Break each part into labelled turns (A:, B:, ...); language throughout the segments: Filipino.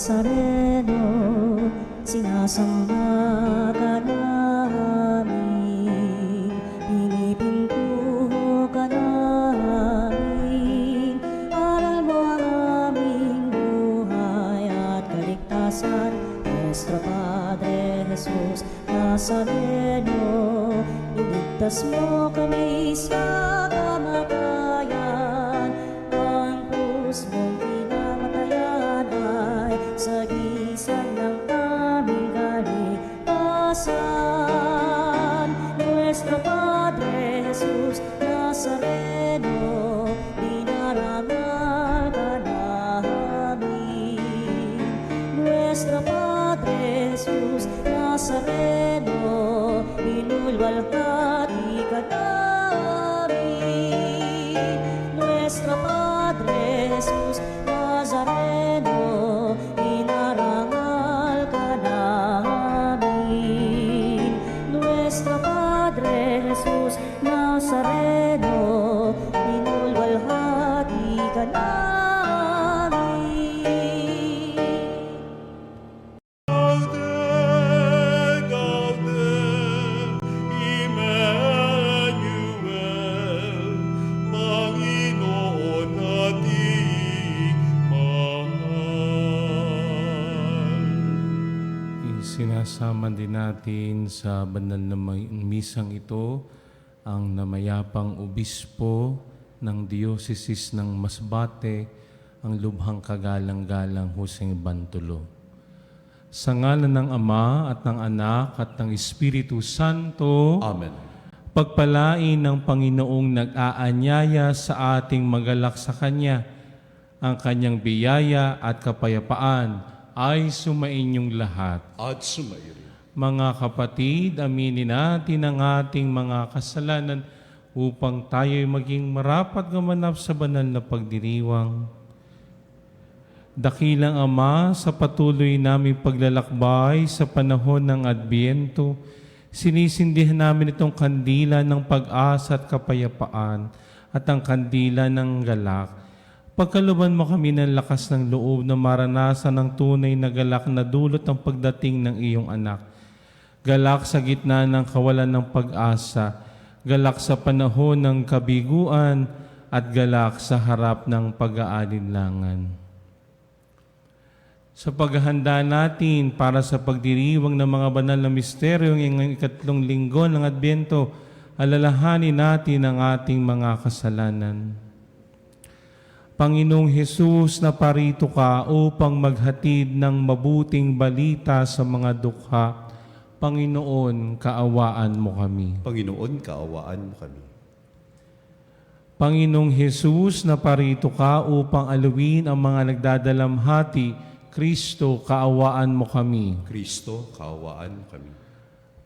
A: Nazareno, sinasamba ka namin, pinipintuho ka namin, aral mo ang aming buhay at kaligtasan. Nuestro Padre Jesus Nazareno, iligtas mo kami sa kamatayan, ang krus mong pinamatayan ay sagisag ng aming kaligtasan. Nuestro Padre Jesus Nazareno, dinarangal ka namin. Nuestro Padre Jesus Nazareno, inulwalhati ka namin. Nuestro Padre Jesus Nazareno, inarangal ka namin. Nuestro Padre Jesus Nazareno, inulwalhati ka namin.
B: Sinasama din natin sa banal na misang ito ang namayapang obispo ng Diocese ng Masbate, ang lubhang kagalang-galang Jose Bantulo. Sa ngalan ng Ama at ng Anak at ng Espiritu Santo,
C: Amen.
B: pagpalain ng Panginoong nag-aanyaya sa ating magalak sa Kanya, ang Kanyang biyaya at kapayapaan ay sumainyong lahat.
C: At sumairi.
B: Mga kapatid, aminin natin ang ating mga kasalanan upang tayo'y maging marapat gumanap sa banal na pagdiriwang. Dakilang Ama, sa patuloy naming paglalakbay sa panahon ng Adbyento, sinisindihan namin itong kandila ng pag-asa at kapayapaan at ang kandila ng galak. Pagkaluban mo kami ng lakas ng loob na maranasan ng tunay na galak na dulot ng pagdating ng iyong anak. Galak sa gitna ng kawalan ng pag-asa, galak sa panahon ng kabiguan, at galak sa harap ng pag-aalinlangan. Sa paghahanda natin para sa pagdiriwang ng mga banal na misteryo ngayong ikatlong linggo ng Adbyento, alalahanin natin ang ating mga kasalanan. Panginoong Hesus, naparito ka upang maghatid ng mabuting balita sa mga dukha. Panginoon, kaawaan mo kami.
C: Panginoon, kaawaan mo kami.
B: Panginoong Hesus, naparito ka upang aluin ang mga nagdadalamhati. Kristo, kaawaan mo kami.
C: Kristo, kaawaan mo kami.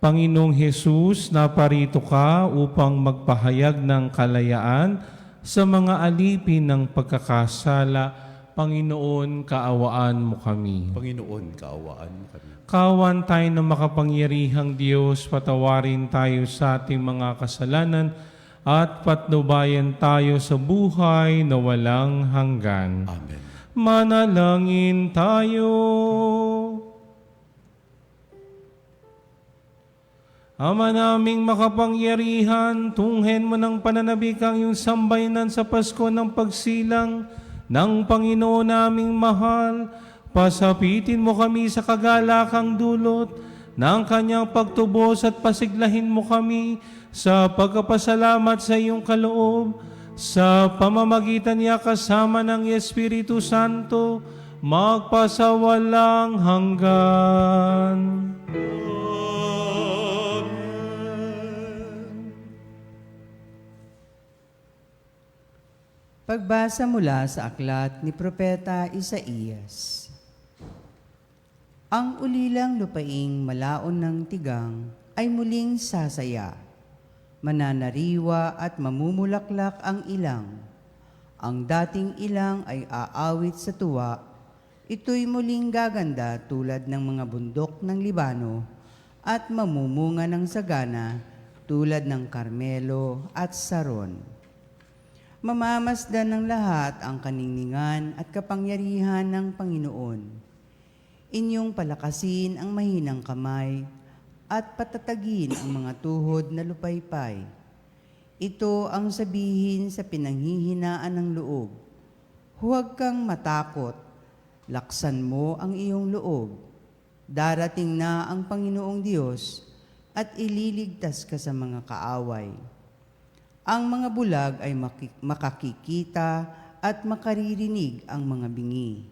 B: Panginoong Hesus, naparito ka upang magpahayag ng kalayaan sa mga alipin ng pagkakasala. Panginoon, kaawaan mo kami.
C: Panginoon, kaawaan mo kami.
B: Kaawaan tayo ng makapangyarihang Diyos, patawarin tayo sa ating mga kasalanan at patnubayan tayo sa buhay na walang hanggan.
C: Amen.
B: Manalangin tayo. Ama naming makapangyarihan, tunghen mo ng pananabik ang iyong sambayanan sa Pasko ng pagsilang ng Panginoon naming mahal. Pasapitin mo kami sa kagalakang dulot ng kanyang pagtubos at pasiglahin mo kami sa pagkapasalamat sa iyong kaloob. Sa pamamagitan niya kasama ng Espiritu Santo, magpasawalang hanggan.
D: Pagbasa mula sa aklat ni Propeta Isaías. Ang ulilang lupaing malaon ng tigang ay muling sasaya. Mananariwa at mamumulaklak ang ilang. Ang dating ilang ay aawit sa tuwa. Ito'y muling gaganda tulad ng mga bundok ng Libano at mamumunga ng sagana tulad ng Karmelo at Saron. Mamamasdan ng lahat ang kaningningan at kapangyarihan ng Panginoon. Inyong palakasin ang mahinang kamay at patatagin ang mga tuhod na lupaypay. Ito ang sabihin sa pinanghihinaan ng loob. Huwag kang matakot, laksan mo ang iyong loob. Darating na ang Panginoong Diyos at ililigtas ka sa mga kaaway. Ang mga bulag ay makakikita at makaririnig ang mga bingi.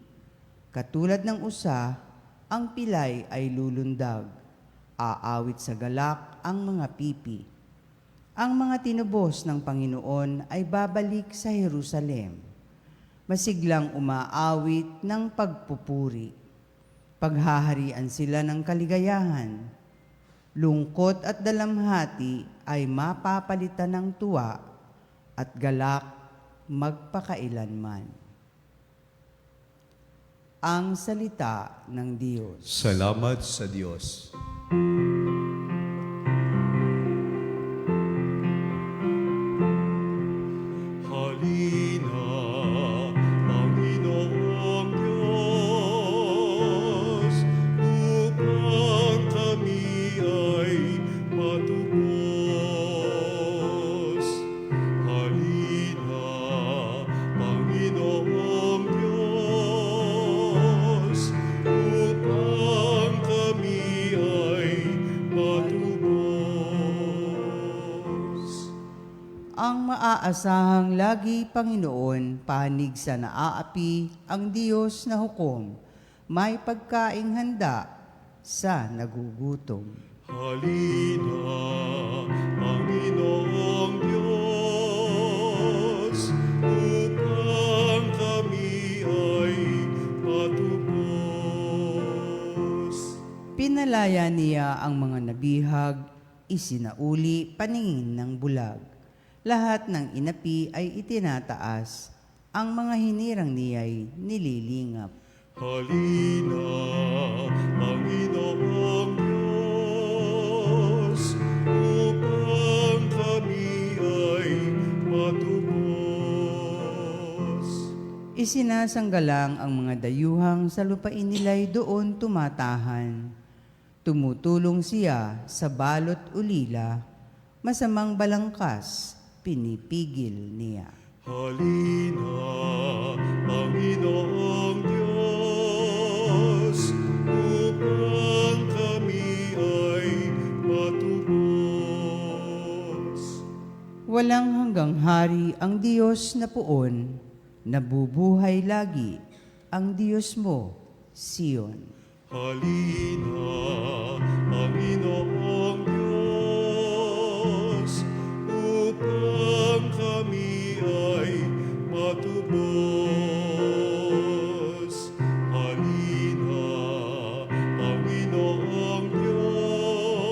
D: Katulad ng usa, ang pilay ay lulundag. Aawit sa galak ang mga pipi. Ang mga tinubos ng Panginoon ay babalik sa Jerusalem. Masiglang umaawit ng pagpupuri. Paghaharian sila ng kaligayahan. Lungkot at dalamhati ay mapapalitan ng tuwa at galak magpakailanman. Ang salita ng Diyos.
C: Salamat sa Diyos. Halina, Panginoong Diyos, upang kami ay matubos. Halina, Panginoong Diyos, upang kami ay matubos.
D: Ang maaasahang lagi, Panginoon, panig sa naaapi ang Diyos na hukom, may pagkaing handa sa nagugutom.
C: Halina, Panginoong Diyos, upang kami ay matubos.
D: Pinalaya niya ang mga nabihag, isinauli paningin ng bulag. Lahat ng inapi ay itinataas, ang mga hinirang niya'y nililingap.
C: Halina, Panginoong Diyos, upang kami ay matubos.
D: Isinasanggalang ang mga dayuhang sa lupain nila'y doon tumatahan. Tumutulong siya sa balot ulila, masamang balangkas, pinipigil niya.
C: Halina, Panginoong Diyos, upang kami ay matubos.
D: Walang hanggang hari ang Diyos na puon, nabubuhay lagi ang Diyos mo, Sion.
C: Halina, Panginoong Diyos, upang kami ay matubos. Halina, Panginoong Diyos,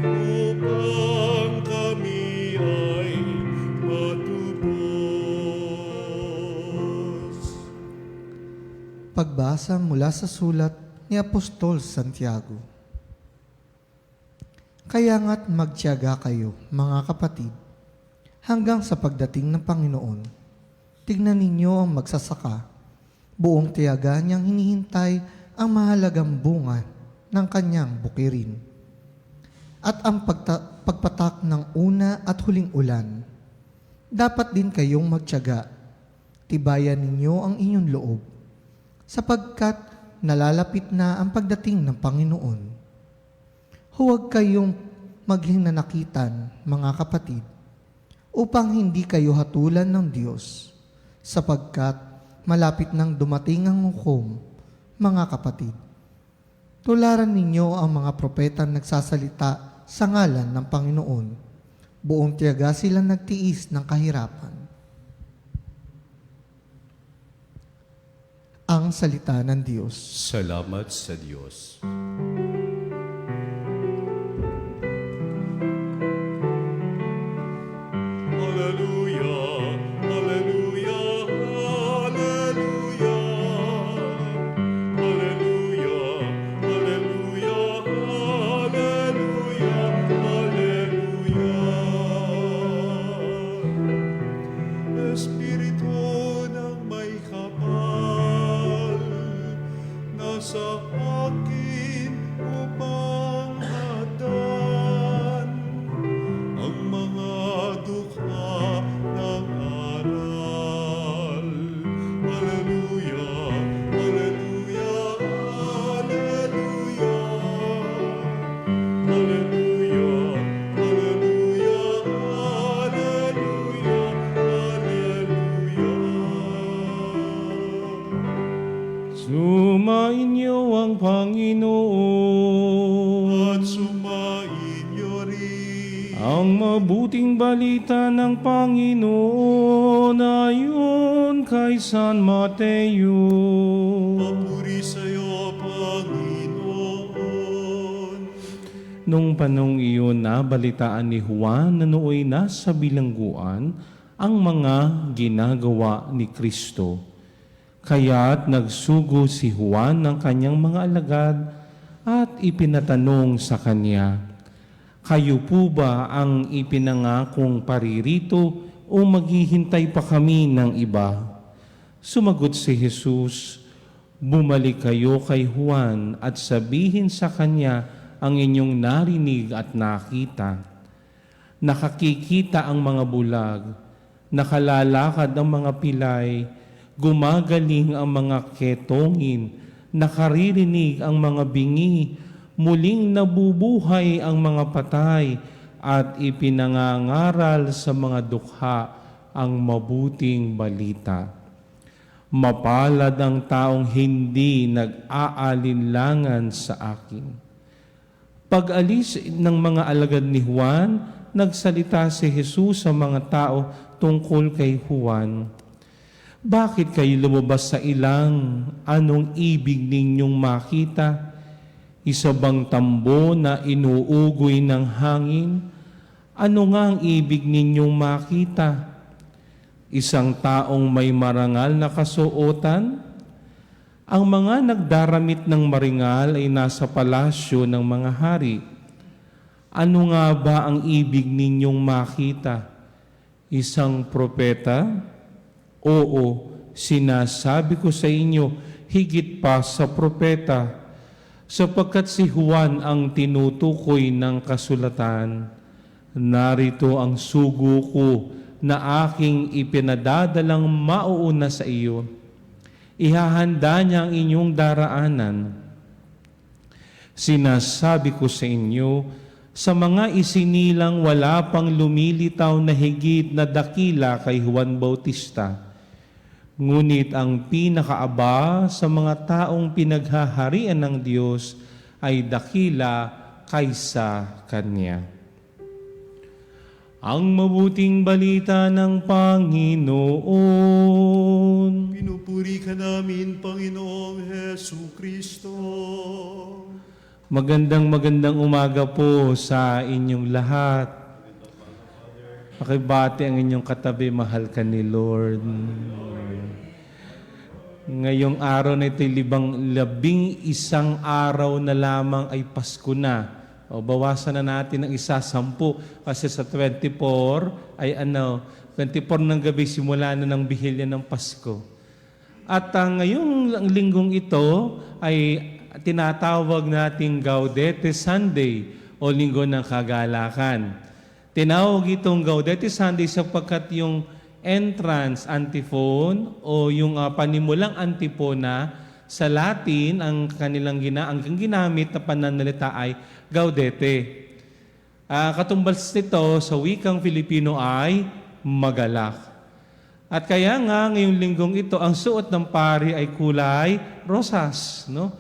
C: upang kami ay matubos.
E: Pagbasa mula sa sulat ni Apostol Santiago. Kaya nga't magtiyaga kayo, mga kapatid, hanggang sa pagdating ng Panginoon. Tignan ninyo ang magsasaka, buong tiyaga niyang hinihintay ang mahalagang bunga ng kanyang bukirin. At ang pagpatak ng una at huling ulan, dapat din kayong magtiyaga, tibayan ninyo ang inyong loob, sapagkat nalalapit na ang pagdating ng Panginoon. Huwag kayong maghinanakitan, mga kapatid, upang hindi kayo hatulan ng Diyos, sapagkat malapit nang dumating ang hukom, mga kapatid. Tularan ninyo ang mga propetang nagsasalita sa ngalan ng Panginoon. Buong tiyaga sila nagtiis ng kahirapan. Ang salita ng Diyos.
C: Salamat sa Diyos. Hallelujah, hallelujah, hallelujah. Hallelujah, hallelujah, hallelujah, hallelujah. Espiritu ng may kapal na sa akin upang hadan ang mga dukha ng aral. Hallelujah, hallelujah, hallelujah. Hallelujah, hallelujah, hallelujah, hallelujah.
B: Sumainyo ang Panginoon.
C: At sumainyo rin.
B: Ang mabuting balita ng Panginoon ayon kay San Mateo.
C: Papuri sa iyo, Panginoon.
B: Nung panong iyon nabalitaan ni Juan na nooy nasa bilangguan ang mga ginagawa ni Kristo. Kaya't nagsugo si Juan ng kanyang mga alagad at ipinatanong sa kanya, "Kayo po ba ang ipinangakong paririto o maghihintay pa kami ng iba?" Sumagot si Jesus, "Bumalik kayo kay Juan at sabihin sa kanya ang inyong narinig at nakita. Nakakikita ang mga bulag, nakalalakad ang mga pilay, gumagaling ang mga ketongin, nakaririnig ang mga bingi, muling nabubuhay ang mga patay, at ipinangangaral sa mga dukha ang mabuting balita. Mapalad ang taong hindi nag-aalinlangan sa akin." Pag-alis ng mga alagad ni Juan, nagsalita si Jesus sa mga tao tungkol kay Juan. "Bakit kayo lumabas sa ilang? Anong ibig ninyong makita? Isa bang tambo na inuugoy ng hangin? Ano nga ang ibig ninyong makita? Isang taong may marangal na kasuotan? Ang mga nagdaramit ng maringal ay nasa palasyo ng mga hari. Ano nga ba ang ibig ninyong makita? Isang propeta? Oo, sinasabi ko sa inyo, higit pa sa propeta, sapagkat si Juan ang tinutukoy ng kasulatan. Narito ang sugo ko na aking ipinadadalang mauuna sa iyo. Ihahanda niya ang inyong daraanan. Sinasabi ko sa inyo, sa mga isinilang wala pang lumilitaw na higit na dakila kay Juan Bautista. Ngunit ang pinakaaba sa mga taong pinaghaharian ng Diyos ay dakila kaysa Kanya. Ang mabuting balita ng Panginoon.
C: Pinupuri ka namin, Panginoong Hesu Kristo.
B: Magandang umaga po sa inyong lahat. Pakibati ang inyong katabi, mahal ka ni Lord. Ngayong araw na ito'y 11 araw na lamang ay Pasko na. O bawasan na natin ng 10 kasi sa 24 ay 24 ng gabi simula na ng bihilya ng Pasko. At ngayong linggong ito ay tinatawag nating Gaudete Sunday o Linggo ng Kagalakan. Tinawag itong Gaudete Sunday sapagkat yung entrance antiphon o yung panimulang antipona sa Latin, ang kanilang ginamit na pananalita ay Gaudete. Katumbas nito sa wikang Filipino ay magalak. At kaya nga ngayong linggong ito, ang suot ng pari ay kulay rosas, no?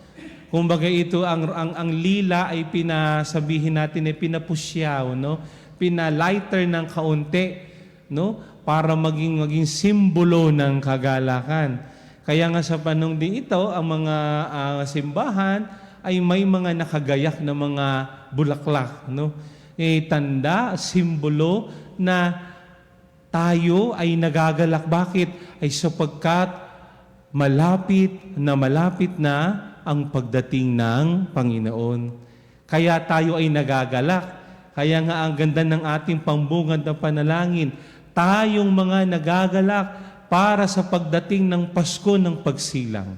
B: Kumbaga ito ang lila ay pinasabihin natin ay pinapusyaw, no? Pinalighter ng kaunti, no? Para maging simbolo ng kagalakan. Kaya nga sa panong din ito, ang mga simbahan ay may mga nakagayak na mga bulaklak, no? Tanda, simbolo na tayo ay nagagalak. Bakit? Ay sapagkat malapit na ang pagdating ng Panginoon. Kaya tayo ay nagagalak. Kaya nga ang ganda ng ating pambungad na panalangin, tayong mga nagagalak para sa pagdating ng Pasko ng pagsilang.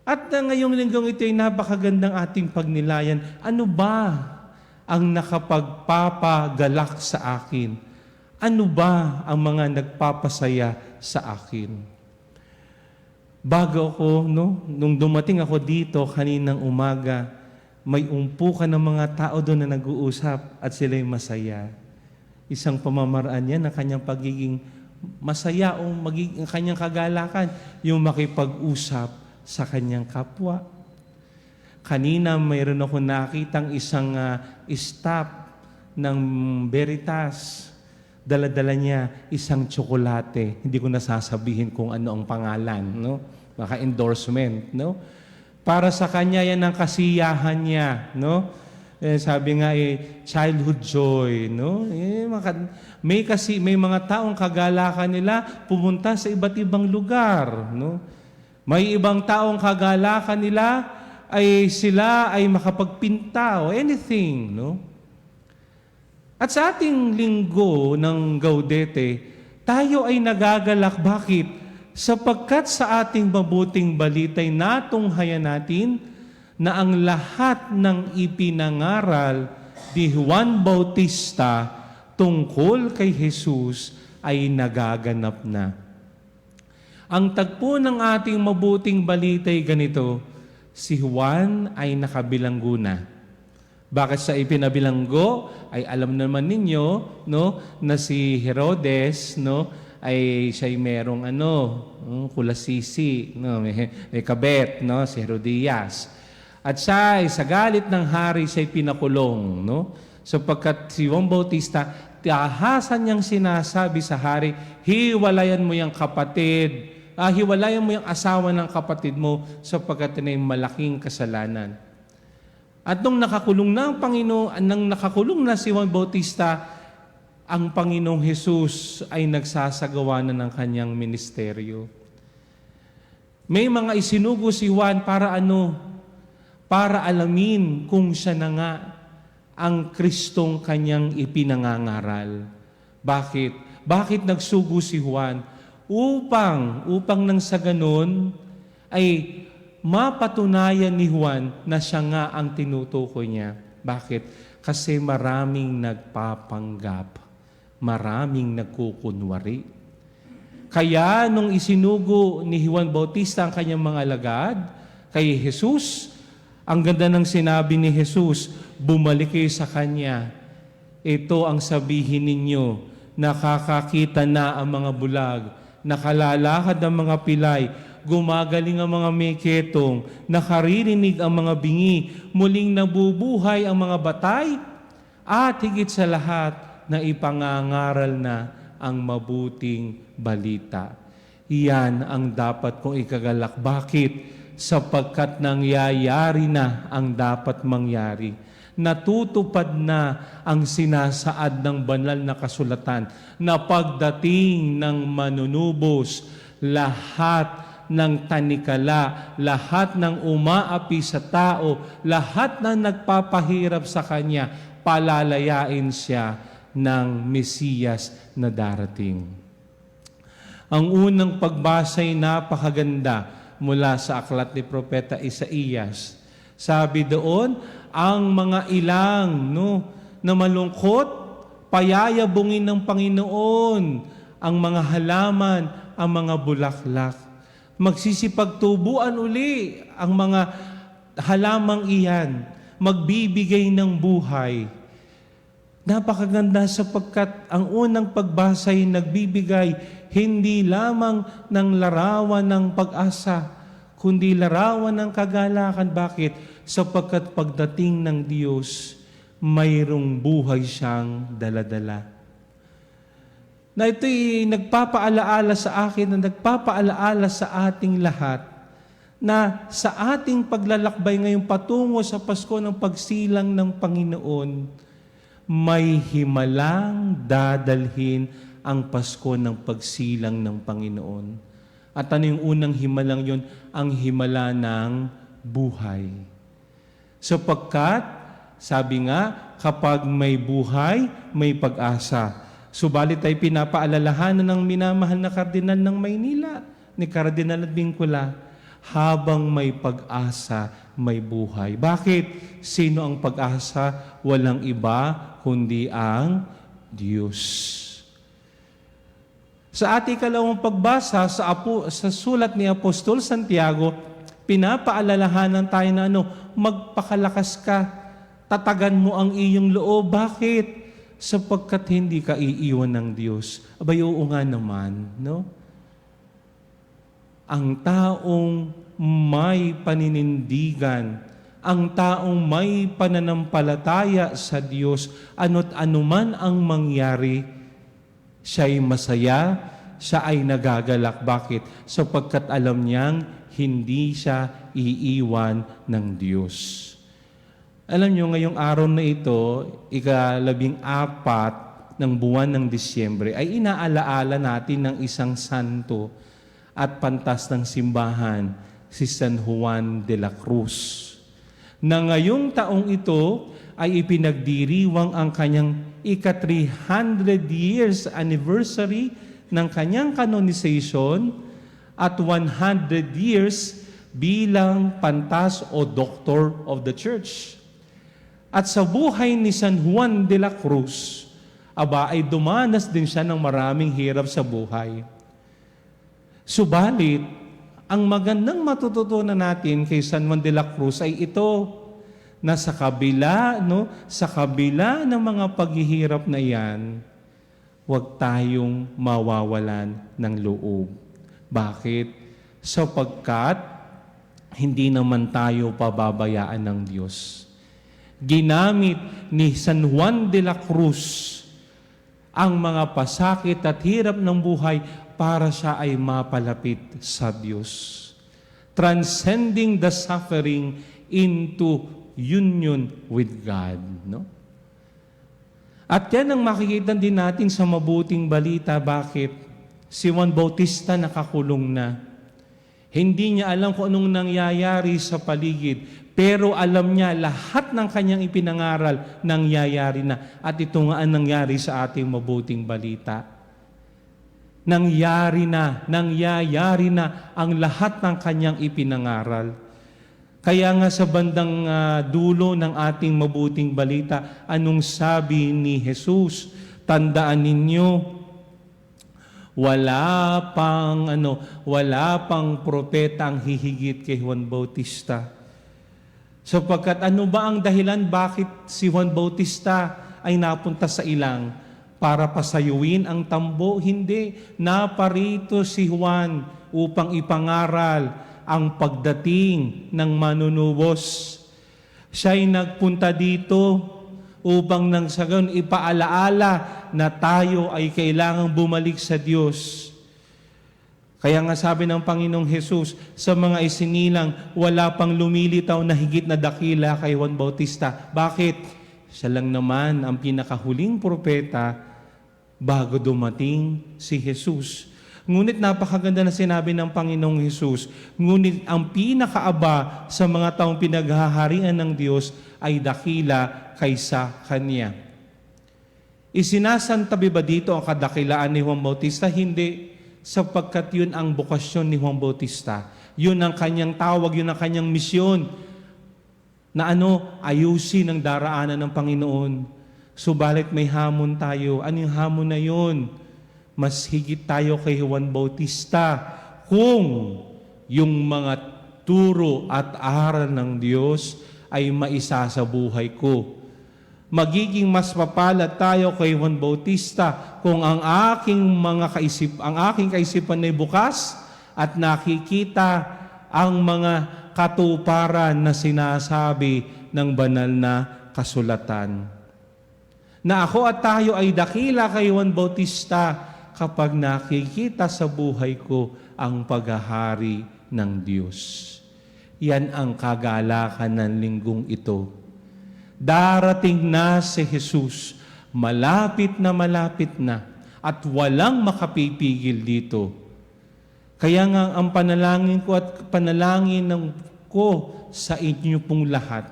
B: At ngayong linggong ito ay napakagandang ating pagnilayan. Ano ba ang nakapagpapagalak sa akin? Ano ba ang mga nagpapasaya sa akin? Bago ako, nung dumating ako dito kaninang umaga, may umpukan ng mga tao doon na nag-uusap at sila'y masaya. Isang pamamaraan yan ng kanyang pagiging masaya o magiging kanyang kagalakan, yung makipag-usap sa kanyang kapwa. Kanina mayroon ako nakitang isang staff ng Veritas. Dala-dala niya isang tsokolate. Hindi ko nasasabihin kung ano ang pangalan, no? Baka endorsement, no? Para sa kanya yan ang kasiyahan niya, no? Sabi nga childhood joy, no? May mga taong kagalakan nila pumunta sa iba't ibang lugar, no? May ibang taong kagalakan nila ay sila ay makapagpinta o anything, no? At sa ating linggo ng Gaudete, tayo ay nagagalak. Bakit? Sapagkat sa ating mabuting balita'y natunghayan natin na ang lahat ng ipinangaral ni Juan Bautista tungkol kay Jesus ay nagaganap na. Ang tagpo ng ating mabuting balita'y ganito, si Juan ay nakabilanggo na. Bakit sa ipinabilanggo? Ay alam naman ninyo, no, na si Herodes, no, ay siya'y merong kulasisi, no, may kabet, no, si Herodias. At siya ay sa galit ng hari siya'y pinakulong, no, sapagkat si Juan Bautista, tahasan niyang sinasabi sa hari, hiwalayan mo yung kapatid, hiwalayan mo yung asawa ng kapatid mo sapagkat ito ay malaking kasalanan. At nung nakakulong na ang Panginoon, nang nakakulong na si Juan Bautista, ang Panginoong Hesus ay nagsasagawa na ng kanyang ministeryo. May mga isinugo si Juan para ano? Para alamin kung siya na nga ang Kristong kanyang ipinangangaral. Bakit? Bakit nagsugo si Juan? Upang nang sa ganun ay mapatunayan ni Juan na siya nga ang tinutukoy niya. Bakit? Kasi maraming nagpapanggap, maraming nagkukunwari. Kaya nung isinugo ni Juan Bautista ang kanyang mga alagad kay Jesus, ang ganda ng sinabi ni Jesus, bumalik kayo sa Kanya. Ito ang sabihin ninyo, nakakakita na ang mga bulag, nakalalakad ang mga pilay, gumagaling ang mga meketong, nakaririnig ang mga bingi, muling nabubuhay ang mga batay, at higit sa lahat na ipangangaral na ang mabuting balita. Iyan ang dapat kong ikagalak. Bakit? Sapagkat nangyayari na ang dapat mangyari. Natutupad na ang sinasaad ng banal na kasulatan na pagdating ng manunubos, lahat ng tanikala, lahat ng umaapi sa tao, lahat ng nagpapahirap sa Kanya, palalayain siya ng Mesiyas na darating. Ang unang pagbasa'y napakaganda mula sa aklat ni Propeta Isaías. Sabi doon, ang mga ilang na malungkot, payayabungin ng Panginoon ang mga halaman, ang mga bulaklak. Magsisipagtubuan uli ang mga halamang iyan, magbibigay ng buhay. Napakaganda sapagkat ang unang pagbasa'y nagbibigay hindi lamang ng larawan ng pag-asa, kundi larawan ng kagalakan. Bakit? Sapagkat pagdating ng Diyos, mayroong buhay siyang daladala. Na ito'y nagpapaalaala sa akin, na nagpapaalaala sa ating lahat, na sa ating paglalakbay ngayong patungo sa Pasko ng pagsilang ng Panginoon, may himalang dadalhin ang Pasko ng pagsilang ng Panginoon. At ano yung unang himalang yun? Ang himala ng buhay. Sapagkat, sabi nga, kapag may buhay, may pag-asa. Subalit ay pinapaalalahanan ng minamahal na Kardinal ng Maynila, ni Kardinal Advincula, habang may pag-asa, may buhay. Bakit? Sino ang pag-asa? Walang iba kundi ang Diyos. Sa ating kalawang pagbasa sa sulat ni Apostol Santiago, pinapaalalahanan tayo na magpakalakas ka, tatagan mo ang iyong loob. Bakit? Sapagkat hindi ka iiwan ng Diyos. Abay, oo nga naman, no? Ang taong may paninindigan, ang taong may pananampalataya sa Diyos, ano't anuman ang mangyari, siya ay masaya, siya ay nagagalak. Bakit? Sapagkat alam niyang hindi siya iiwan ng Diyos. Alam niyo, ngayong araw na ito, ika-14 ng buwan ng Disyembre, ay inaalaala natin ng isang santo at pantas ng simbahan, si San Juan de la Cruz, na ngayong taong ito ay ipinagdiriwang ang kanyang ika-300 years anniversary ng kanyang canonization at 100 years bilang pantas o doctor of the church. At sa buhay ni San Juan de la Cruz, ay dumanas din siya ng maraming hirap sa buhay. Subalit, ang magandang matututunan natin kay San Juan de la Cruz ay ito, na sa kabila ng mga paghihirap na yan, huwag tayong mawawalan ng loob. Bakit? Sapagkat hindi naman tayo pababayaan ng Diyos. Ginamit ni San Juan de la Cruz ang mga pasakit at hirap ng buhay para siya ay mapalapit sa Diyos. Transcending the suffering into union with God. No? At yan ang makikita din natin sa mabuting balita. Bakit? Si Juan Bautista nakakulong na. Hindi niya alam kung anong nangyayari sa paligid, pero alam niya lahat ng kanyang ipinangaral nangyayari na. At ito nga ang nangyari sa ating mabuting balita. Nangyayari na ang lahat ng kanyang ipinangaral. Kaya nga sa bandang dulo ng ating mabuting balita, anong sabi ni Jesus? Tandaan ninyo, wala pang propeta ang hihigit kay Juan Bautista. Sapagkat ano ba ang dahilan bakit si Juan Bautista ay napunta sa ilang? Para pasayuin ang tambo? Hindi. Naparito si Juan upang ipangaral ang pagdating ng manunubos. Siya'y nagpunta dito upang nang sa gayon ipaalaala na tayo ay kailangang bumalik sa Diyos. Kaya nga sabi ng Panginoong Hesus, sa mga isinilang, wala pang lumilitaw na higit na dakila kay Juan Bautista. Bakit? Siya lang naman ang pinakahuling propeta bago dumating si Jesus. Ngunit napakaganda na sinabi ng Panginoong Hesus, ngunit ang pinakaaba sa mga taong pinaghaharian ng Diyos ay dakila kaysa Kanya. Isinasantabi ba dito ang kadakilaan ni Juan Bautista? Hindi, sapagkat yun ang bukasyon ni Juan Bautista. Yun ang kanyang tawag, yun ang kanyang misyon na ayusin ang daraanan ng Panginoon. Subalit may hamon tayo. Anong hamon na yun? Mas higit tayo kay Juan Bautista kung yung mga turo at aral ng Diyos ay maisa sa buhay ko. Magiging mas mapalad tayo kay Juan Bautista kung ang aking kaisipan ay bukas at nakikita ang mga katuparan na sinasabi ng banal na kasulatan. Na ako at tayo ay dakila kay Juan Bautista kapag nakikita sa buhay ko ang paghahari ng Diyos. Yan ang kagalakan ng linggong ito. Darating na si Jesus, malapit na, at walang makapipigil dito. Kaya nga ang panalangin ko at panalangin ko sa inyo pong lahat,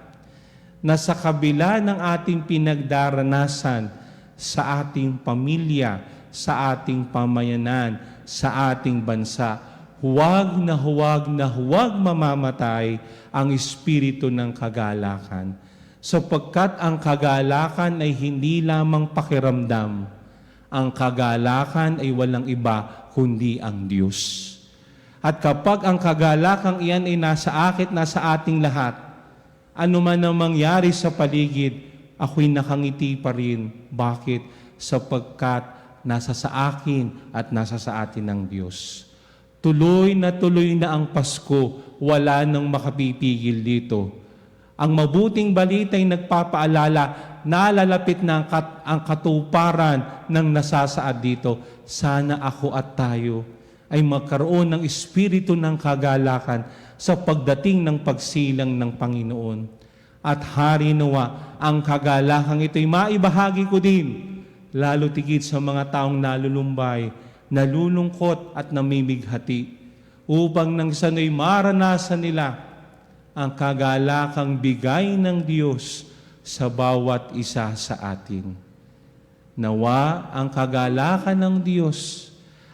B: na sa kabila ng ating pinagdaranasan sa ating pamilya, sa ating pamayanan, sa ating bansa, huwag na huwag mamamatay ang espiritu ng kagalakan. Sapagkat ang kagalakan ay hindi lamang pakiramdam. Ang kagalakan ay walang iba kundi ang Diyos. At kapag ang kagalakang iyan ay nasa ating lahat, ano man ang mangyari sa paligid, ako'y nakangiti pa rin. Bakit? Sapagkat nasa sa akin at nasa sa atin ng Diyos. Tuloy na ang Pasko, wala nang makapipigil dito. Ang mabuting balita ay nagpapaalala, nalalapit na ang katuparan ng nasasaad dito. Sana ako at tayo ay magkaroon ng espiritu ng kagalakan sa pagdating ng pagsilang ng Panginoon. At hari nawa, ang kagalakang ito'y maibahagi ko din, lalo tigit sa mga taong nalulumbay, nalulungkot at namimighati, upang nang sano'y maranasan nila ang kagalakang bigay ng Diyos sa bawat isa sa atin. Nawa ang kagalakan ng Diyos,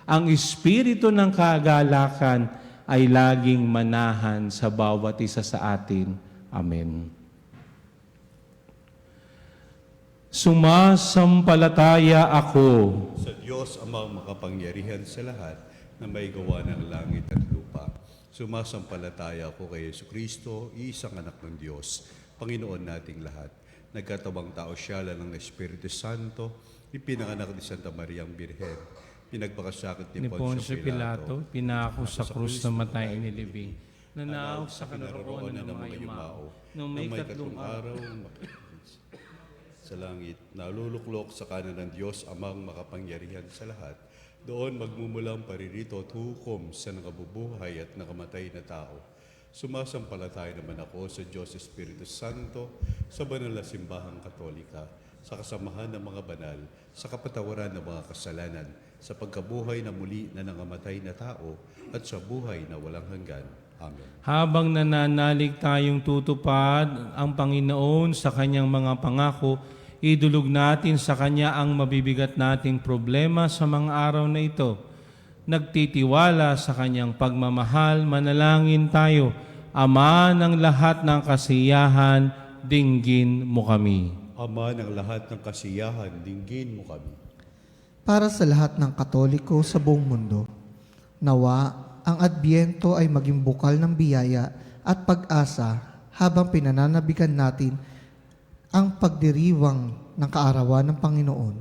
B: ang espiritu ng kagalakan ay laging manahan sa bawat isa sa atin. Amen. Sumasampalataya ako
C: Sa Diyos amang makapangyarihan sa lahat na may gawa ng langit at lupa. Sumasampalataya ako kay Jesucristo, iisang anak ng Diyos, Panginoon nating lahat. Nagkatawang tao siya ng Espiritu Santo, ipinanganak ni Santa Maria ang Birhen, pinagpakasakit
B: ni Poncio Pilato, pinako sa krus na matay inilibing, nanaaw sa kanaroonan ng mga yumao, nung may katlong araw, sa langit, naluluklok sa kanan ng Diyos amang makapangyarihan sa lahat. Doon magmumulang paririto at hukom sa nakabubuhay at nakamatay na tao. Sumasampalataya naman ako sa Diyos Espiritu Santo, sa banal na simbahang Katolika, sa kasamahan ng mga banal, sa kapatawaran ng mga kasalanan, sa pagkabuhay na muli na nangamatay na tao, at sa buhay na walang hanggan. Amen. Habang nananalig tayong tutupad ang Panginoon sa kanyang mga pangako, idulog natin sa Kanya ang mabibigat nating problema sa mga araw na ito. Nagtitiwala sa Kanyang pagmamahal, manalangin tayo. Ama ng lahat ng kasiyahan, dinggin mo kami.
C: Ama ng lahat ng kasiyahan, dinggin mo kami.
E: Para sa lahat ng Katoliko sa buong mundo, nawa ang Adbyento ay maging bukal ng biyaya at pag-asa habang pinananabigan natin ang pagdiriwang ng kaarawan ng Panginoon.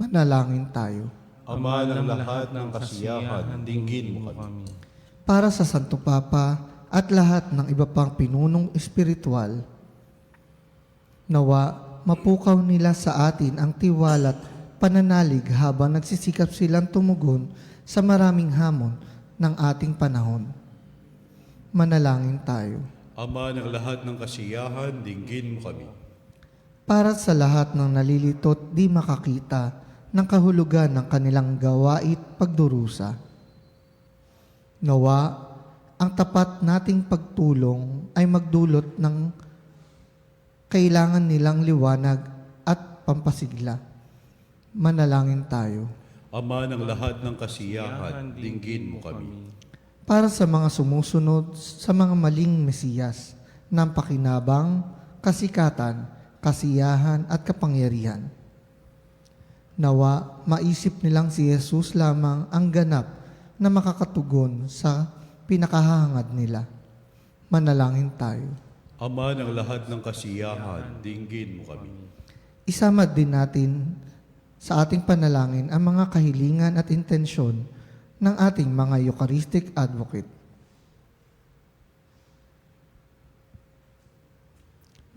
E: Manalangin tayo.
C: Ama ng lahat ng kasiyahan, dinggin mo kami.
E: Para sa Santo Papa at lahat ng iba pang pinunong espiritual, nawa mapukaw nila sa atin ang tiwala't pananalig habang nagsisikap silang tumugon sa maraming hamon ng ating panahon. Manalangin tayo.
C: Ama ng lahat ng kasiyahan, dinggin mo kami.
E: Para sa lahat ng nalilitot di makakita ng kahulugan ng kanilang gawait pagdurusa, nawa ang tapat nating pagtulong ay magdulot ng kailangan nilang liwanag at pampasigla. Manalangin tayo.
C: Ama ng lahat ng kasiyahan, dinggin mo kami.
E: Para sa mga sumusunod sa mga maling mesiyas ng pakinabang, kasikatan, kasiyahan at kapangyarihan, nawa maisip nilang si Jesus lamang ang ganap na makakatugon sa pinakahangad nila. Manalangin tayo.
C: Ama ng lahat ng kasiyahan, dinggin mo kami.
E: Isama din natin sa ating panalangin ang mga kahilingan at intensyon ng ating mga Eucharistic advocate.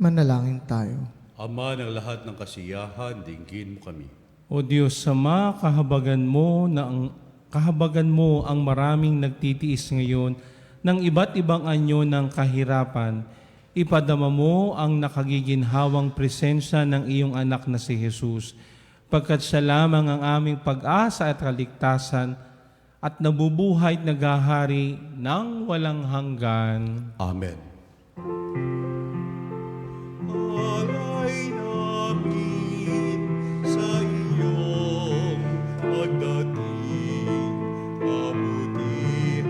E: Manalangin tayo.
C: Ama ng lahat ng kasiyahan, dinggin mo kami.
B: O Diyos Ama, kahabagan mo ang maraming nagtitiis ngayon ng iba't ibang anyo ng kahirapan. Ipadama mo ang nakagiginhawang presensya ng iyong anak na si Jesus, pagkat siya lamang ang aming pag-asa at kaligtasan at nabubuhay at naghahari ng walang hanggan.
C: Amen. Alay namin sa iyong pagdating, mabuti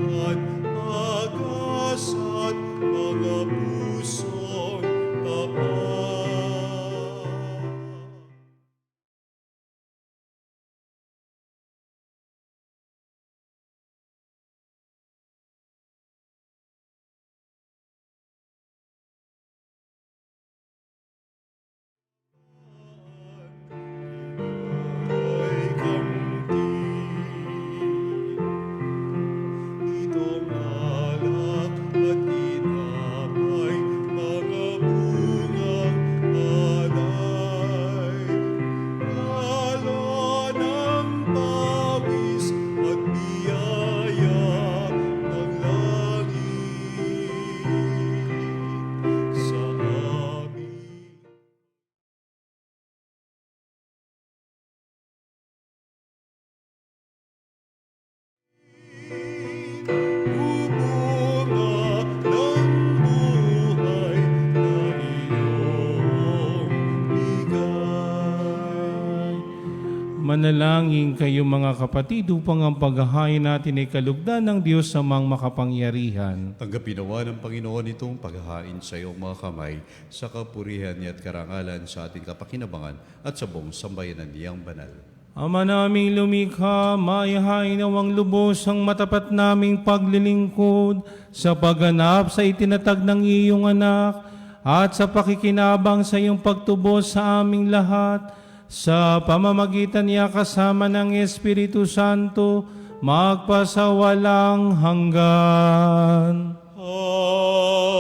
B: Manalangin kayo mga kapatid upang ang paghahain natin ay kalugdan ng Diyos sa mga makapangyarihan.
C: Tanggapin nawa ng Panginoon itong paghahain sa iyong mga kamay sa kapurihan niya at karangalan sa ating kapakinabangan at sa buong sambayanan niyang banal.
B: Ama naming lumikha, maihain nawang lubos ang matapat naming paglilingkod sa pagganap sa itinatag ng iyong anak at sa pakikinabang sa iyong pagtubos sa aming lahat sa pamamagitan niya kasama ng Espiritu Santo magpasawalang hanggan.
C: Amen.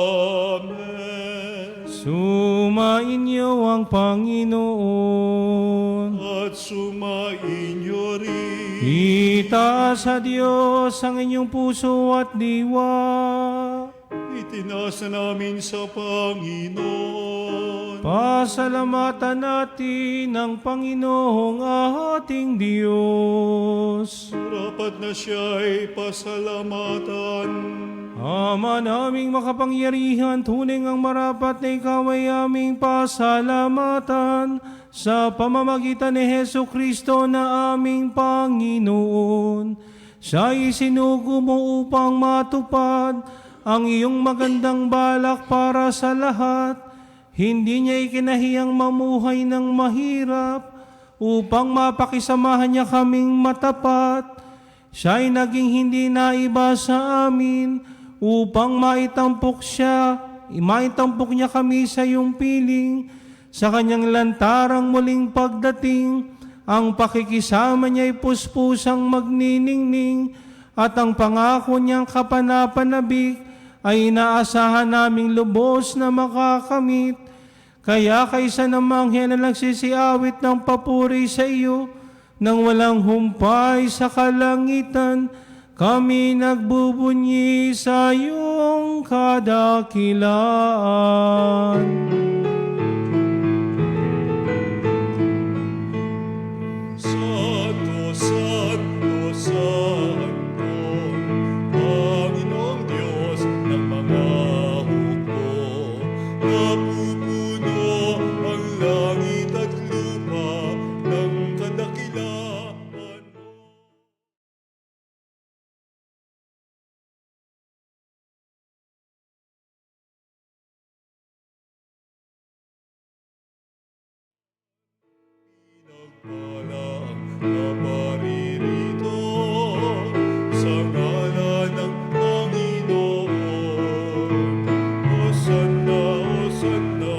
B: Sumainyo ang Panginoon.
C: At sumainyo rin.
B: Itaas sa Diyos ang inyong puso at diwa.
C: Itinasa namin sa Panginoon.
B: Pasalamatan natin ang Panginoong ating Diyos.
C: Rapat na siya'y pasalamatan.
B: Ama naming makapangyarihan, tunay ngang marapat na ikaw ay aming pasalamatan sa pamamagitan ni Hesu Kristo na aming Panginoon. Siya'y isinugo mo upang matupad ang iyong magandang balak para sa lahat. Hindi niya ikinahiyang mamuhay ng mahirap upang mapakisamahan niya kaming matapat. Siya'y naging hindi naiba sa amin upang maitampok niya kami sa iyong piling. Sa kanyang lantarang muling pagdating, ang pakikisama niya'y puspusang magniningning at ang pangako niyang kapanapanabik ay inaasahan naming lubos na makakamit. Kaya kaysa namang yan na nagsisiawit ng papuri sa iyo, nang walang humpay sa kalangitan, kami nagbubunyi sa iyong kadakilaan.
C: Santo, Santo, Santo, Panginoong Diyos ng mga hukbo. Napupuno ang langit at lupa ng kadakilaan mo. Pinagpala ang naparirito sa ngalan ng Panginoon. Hosanna, Hosanna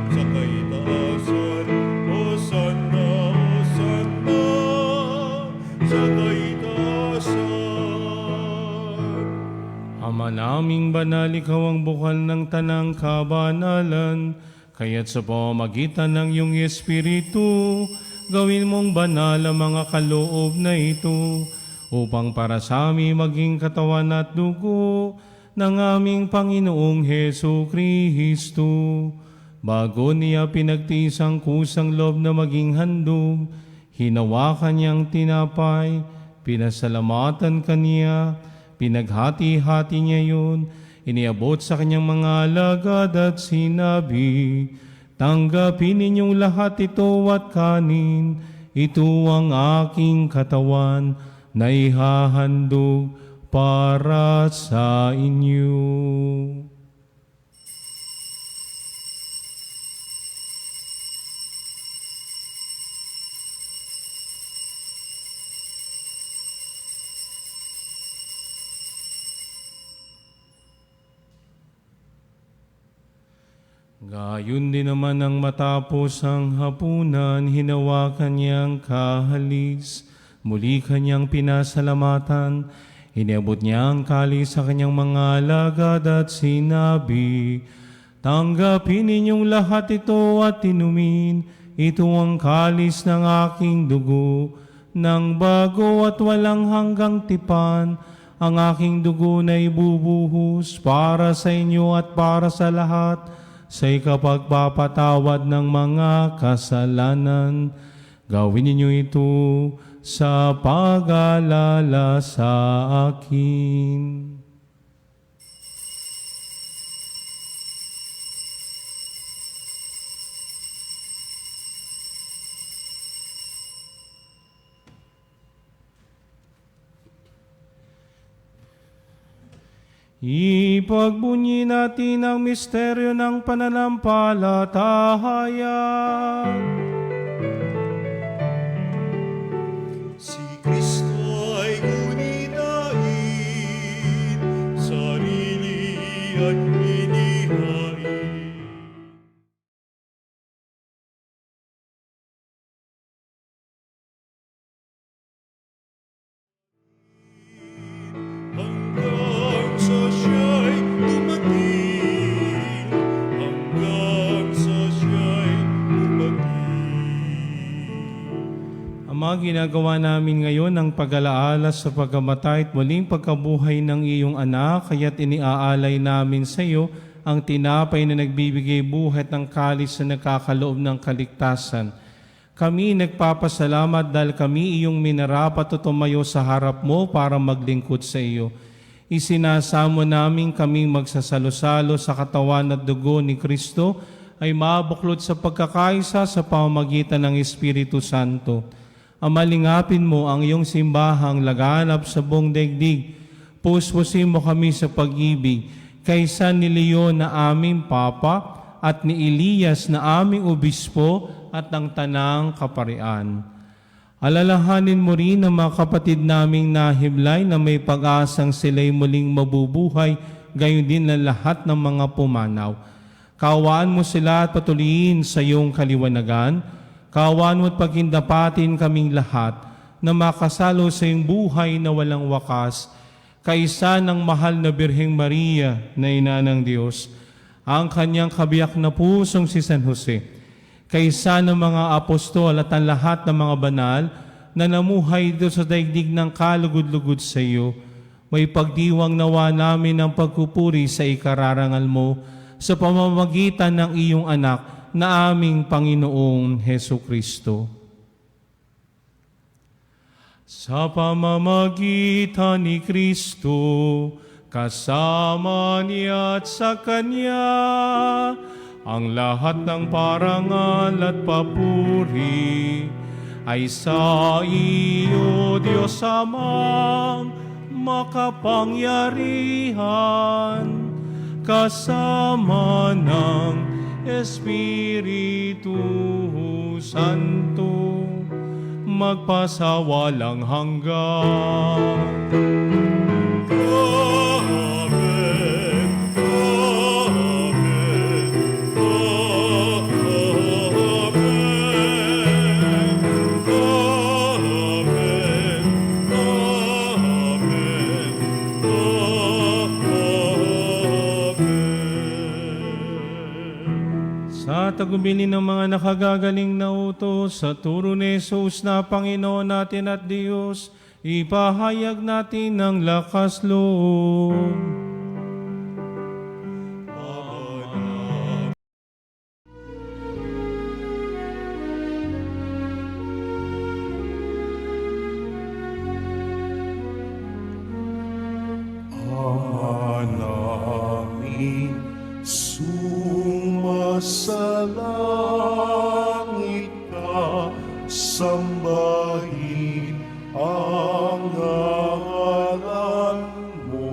C: sa kaitaasan. Hosanna, Hosanna sa kaitaasan.
B: Ama naming banal, ikaw ang bukal ng tanang kabanalan, kaya't sa pamamagitan ng iyong Espiritu, gawin mong banal ang mga kaloob na ito, upang para sa amin maging katawan at dugo ng aming Panginoong Hesu Kristo. Bago niya pinagtiis ang kusang loob na maging handog, hinawakan niyang tinapay, pinasalamatan kaniya, pinaghati-hati niya yun, iniabot sa kanyang mga alagad at sinabi, tanggapin ninyong lahat ito at kanin, ito ang aking katawan na ihahandog para sa inyo. Gayon din naman nang matapos ang hapunan, hinawakan niyang kahalis, muli kanyang pinasalamatan, iniabot niya ang kalis sa kanyang mga alagad at sinabi, tanggapin ninyong lahat ito at inumin, ito ang kalis ng aking dugo, ng bago at walang hanggang tipan, ang aking dugo na ibubuhos para sa inyo at para sa lahat, sa ikapagpapatawad ng mga kasalanan. Gawin ninyo ito sa pag-alala sa akin. Ipagbunyi natin ang misteryo ng pananampalataya.
C: Si Kristo ay gunitahin, sarili at inihain. Hanggang sa siya'y dumating, hanggang sa siya'y dumating.
B: Ang mga ginagawa namin ngayon ang pag-alaala sa pagkamatay at muling pagkabuhay ng iyong anak, kaya't iniaalay namin sa iyo ang tinapay na nagbibigay buhay at ang kalis na nagkakaloob ng kaligtasan. Kami nagpapasalamat dahil kami iyong minarapat at tumayo sa harap mo para maglingkod sa iyo. Isinasamo namin kaming magsasalo-salo sa katawan at dugo ni Kristo ay mabuklod sa pagkakaisa sa pamamagitan ng Espiritu Santo. Amalingapin mo ang iyong simbahang laganap sa buong daigdig. Puspusin mo kami sa pag-ibig kaysa ni Leon na aming Papa at ni Elias na aming Obispo at ng Tanang Kaparian. Alalahanin mo rin ang mga kapatid naming nahiblay na may pag-asang sila'y muling mabubuhay, gayon din ang lahat ng mga pumanaw. Kaawaan mo sila at patuloyin sa iyong kaliwanagan. Kaawaan mo at paghindapatin kaming lahat na makasalo sa iyong buhay na walang wakas, kaisa ng mahal na Birheng Maria na Ina ng Diyos, ang kanyang kabiyak na pusong si San Jose, kaysa ng mga apostol at ang lahat ng mga banal na namuhay doon sa daigdig ng kalugod-lugod sa iyo, may pagdiwang nawa namin ng pagpupuri sa ikararangal mo sa pamamagitan ng iyong anak na aming Panginoong Heso Kristo. Sa pamamagitan ni Kristo, kasama niya at sa Kanya, ang lahat ng parangal at papuri ay sa iyo, Diyos Amang makapangyarihan, kasama ng Espiritu Santo, magpasawalang hanggan. Sa tagubilin ng mga nakagagaling na utos sa turo ni Jesus na Panginoon natin at Diyos, ipahayag natin ng lakas loob.
F: Namin sumasalangit ka, sambahin ang ngalan mo.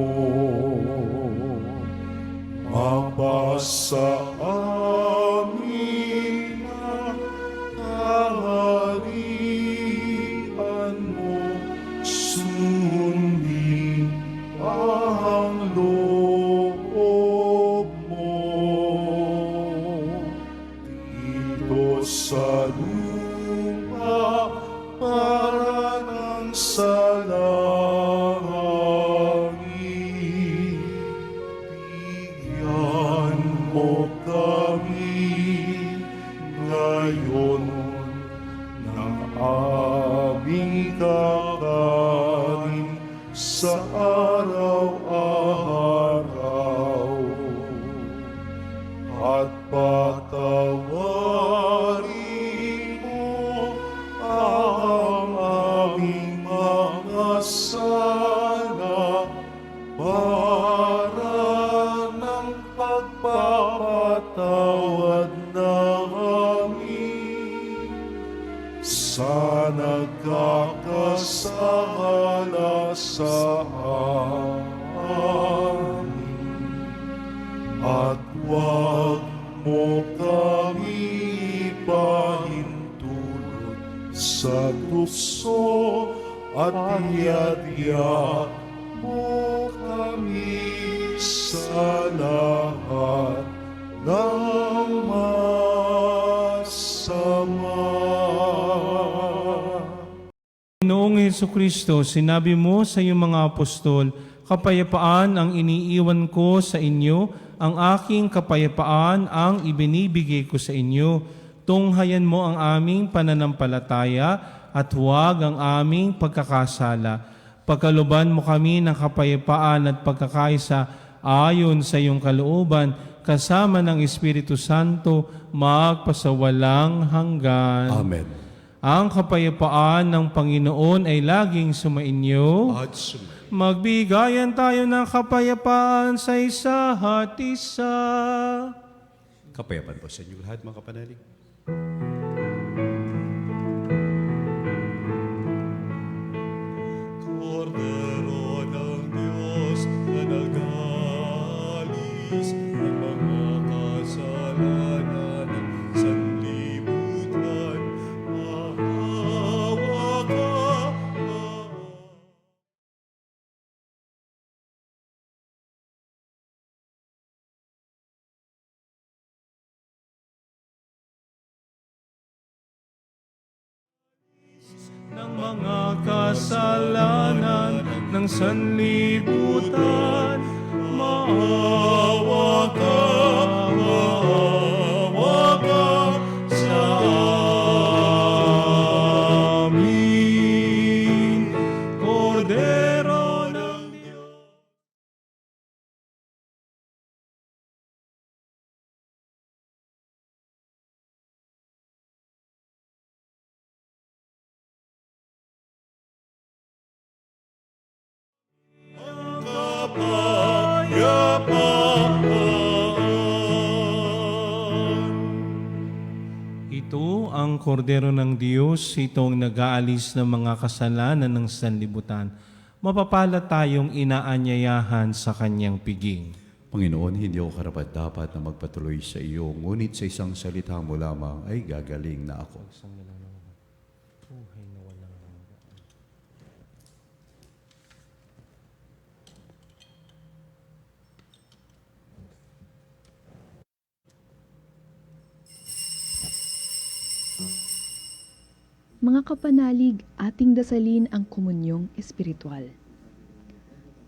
F: Mapasa amin ang kaharian mo, sundin ang loob mo. Dito sa lupa para ng sa langit, bigyan mo kami ngayon ng aming kakanin sa araw-araw, at patawarin mo ang aming mga sala para ng pagpapatawad namin sa nagkakasala sa amin. at huwag mo kami ipahintulot sa tukso at iadya mo kami sa lahat ng masama.
B: Noong Hesukristo, sinabi mo sa iyong mga apostol, kapayapaan ang iniiwan ko sa inyo, ang aking kapayapaan ang ibinibigay ko sa inyo. Tunghayan mo ang aming pananampalataya at huwag ang aming pagkakasala. Pagkaluban mo kami ng kapayapaan at pagkakaisa ayon sa iyong kalooban, kasama ng Espiritu Santo, magpasawalang hanggan.
C: Amen.
B: Ang kapayapaan ng Panginoon ay laging sumainyo.
C: At sumayin.
B: Magbigayan tayo ng kapayapaan sa isa't isa.
C: Kapayapaan po sa inyo lahat, mga kapanalig. Kordero ng Diyos na nag-alis ng mga kasalanan ng sanlibutan, maawa ka. Ng mga kasalanan ng sanlibutan, maawa ka sa amin. Kordero ng Diyos. Ito ang kordero ng Diyos, itong nag-aalis ng mga kasalanan ng sanlibutan. Mapapala tayong inaanyayahan sa kanyang piging. Panginoon, hindi ako karapat-dapat na magpatuloy sa iyo, ngunit sa isang salita mo lamang ay gagaling na ako.
G: Mga kapanalig, ating dasalin ang komunyong espiritual.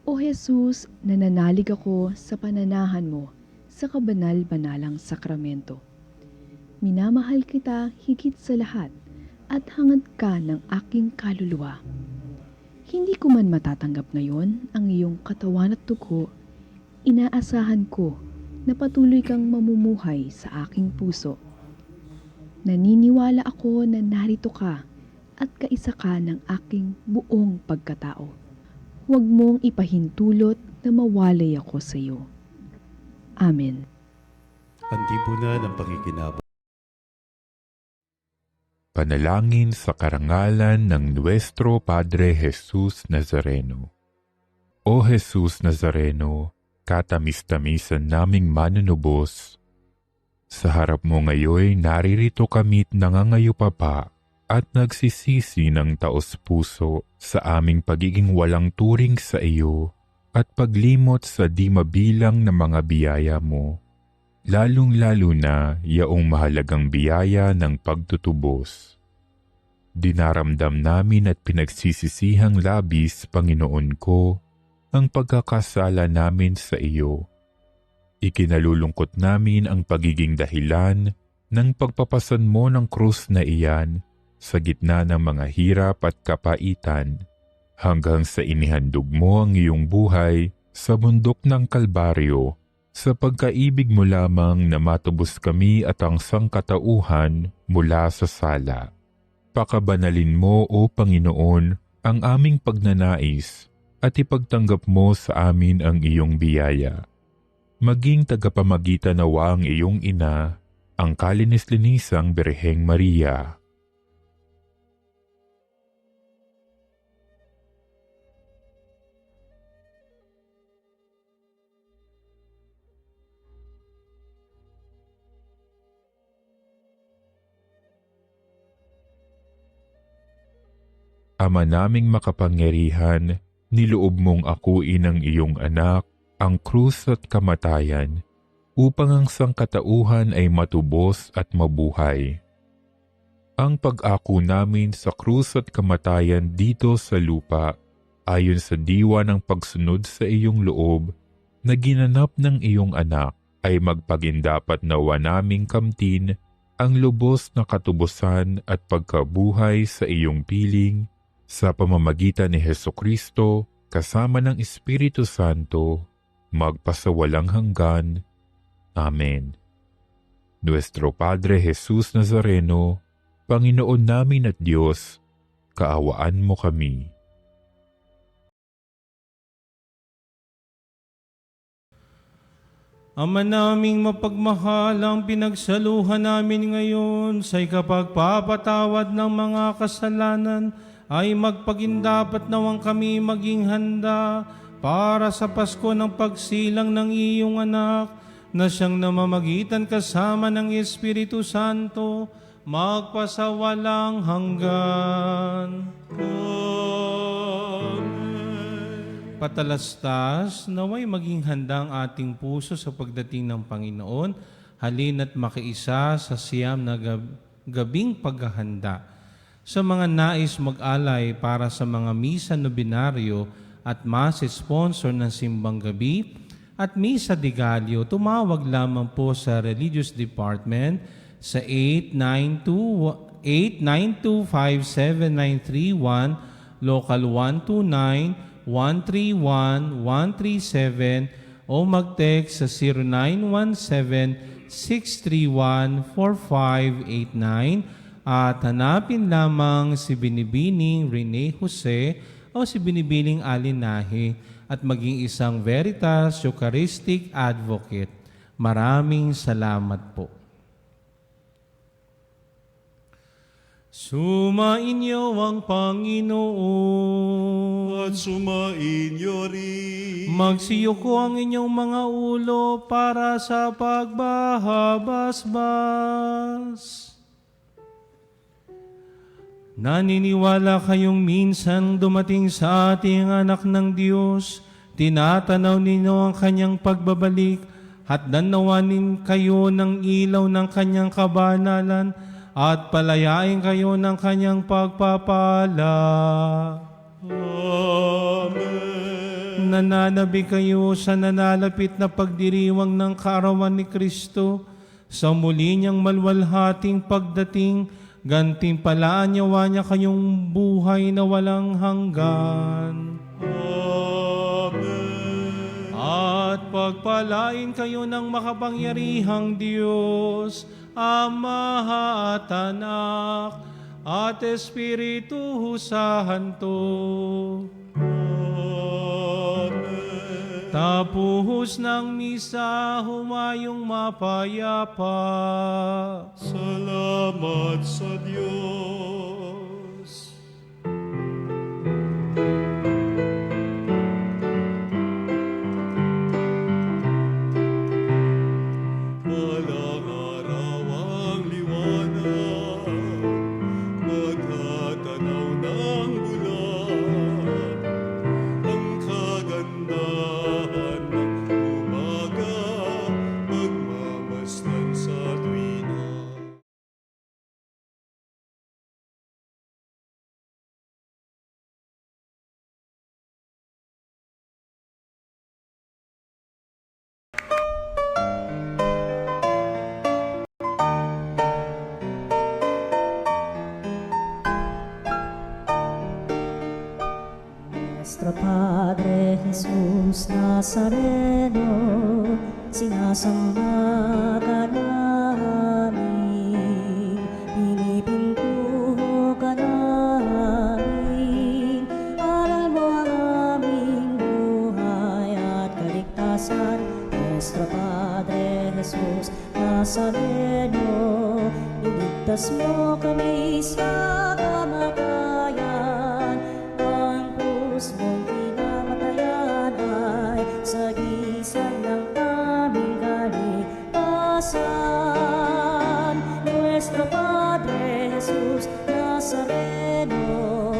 G: O Jesus, nananalig ako sa pananahan mo sa kabanal-banalang sakramento. Minamahal kita higit sa lahat at hangad ka ng aking kaluluwa. Hindi ko man matatanggap ngayon ang iyong katawan at dugo, inaasahan ko na patuloy kang mamumuhay sa aking puso. Naniniwala ako na narito ka at kaisa ka ng aking buong pagkatao. Huwag mong ipahintulot na mawalay ako sa iyo. Amen.
C: Antipunan ng pakikinabang.
H: Panalangin sa karangalan ng Nuestro Padre Jesus Nazareno. O Jesus Nazareno, katamis-tamisan naming manunubos, sa harap mo ngayoy naririto kami't nangangayupapa at nagsisisi ng taos-puso sa aming pagiging walang turing sa iyo at paglimot sa di mabilang na mga biyaya mo, lalong-lalo na yaong mahalagang biyaya ng pagtutubos. Dinaramdam namin at pinagsisisihang labis, Panginoon ko, ang pagkakasala namin sa iyo. Ikinalulungkot namin ang pagiging dahilan ng pagpapasan mo ng krus na iyan sa gitna ng mga hirap at kapaitan hanggang sa inihandog mo ang iyong buhay sa bundok ng Kalbaryo sa pagkaibig mo lamang na matubos kami at ang sangkatauhan mula sa sala. Pakabanalin mo, O Panginoon, ang aming pagnanais at ipagtanggap mo sa amin ang iyong biyaya. Maging tagapamagitan nawa ang iyong ina, ang kalinis-linisang Birheng Maria. Ama naming makapangyarihan, niloob mong akuin ang iyong anak, ang krus at kamatayan, upang ang sangkatauhan ay matubos at mabuhay. Ang pag-ako namin sa krus at kamatayan dito sa lupa, ayon sa diwa ng pagsunod sa iyong loob, na ginanap ng iyong anak, ay magpagindapat nawa naming kamtin ang lubos na katubusan at pagkabuhay sa iyong piling, sa pamamagitan ni Hesukristo, kasama ng Espiritu Santo, magpasawalang hanggan. Amen. Nuestro Padre Jesus Nazareno, Panginoon namin at Diyos, kaawaan mo kami.
B: Ama naming mapagmahal, ang pinagsaluhan namin ngayon sa ikapagpapatawad ng mga kasalanan ay magpagindapat nawang kami maging handa para sa Pasko ng pagsilang ng iyong anak na siyang namamagitan kasama ng Espiritu Santo magpasawalang hanggan. Patalastas, naway maging handa ang ating puso sa pagdating ng Panginoon, halina't makiisa sa siyam na gabing paghahanda. Sa mga nais mag-alay para sa mga misa nobinaryo at mas sponsor ng Simbang Gabi at Misa de Gallo, tumawag lamang po sa Religious Department sa 892-57931, Local 129-131-137 o mag-text sa 0917-631-4589 at hanapin lamang si Binibining Rene Jose o si Binibining Alinahe at maging isang Veritas Eucharistic Advocate. Maraming salamat po. Sumainyo ang Panginoon.
C: At sumainyo rin.
B: Magsiyuko ang inyong mga ulo para sa pagbahabasbas. Naniniwala kayong minsan dumating sa ating anak ng Diyos, tinatanaw ninyo ang kanyang pagbabalik, hatdan nawanin kayo ng ilaw ng kanyang kabanalan, at palayain kayo ng kanyang pagpapala.
C: Amen.
B: Nananabi kayo sa nanalapit na pagdiriwang ng kaarawan ni Kristo, sa muli niyang malwalhating pagdating, gantimpalaan niya kayong buhay na walang hanggan.
C: Amen.
B: At pagpalain kayo ng makapangyarihang Diyos, Ama at Anak at Espiritu Santo.
C: Amen.
B: Tapos ng misa, humayong mapayapa.
C: Salamat sa Diyos. Walang araw ang liwanag, magtatanaw ng bulan, ang kagandahan ng umaga, magmamasdan sa tuwina.
A: Nuestro Padre Jesus Nazareno, sinasamba ka namin, pinipintuho ka namin, aral mo ang aming buhay at kaligtasan. Nuestro Padre Jesus Nazareno, iligtas mo kami sa kamatayan, ang krus mong pinamatayan ay sagisag ng aming kaligtasan. Nuestro Padre Jesus Nazareno,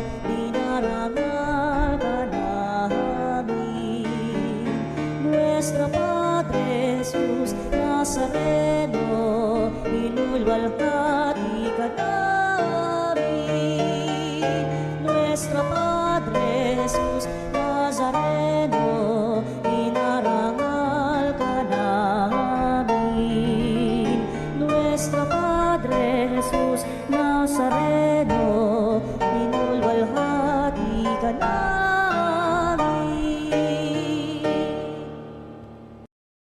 A: Nazareno, inulwalhati ka namin. Nuestro Padre Jesus Nazareno, inarangal ka namin. Nuestro Padre Jesus Nazareno,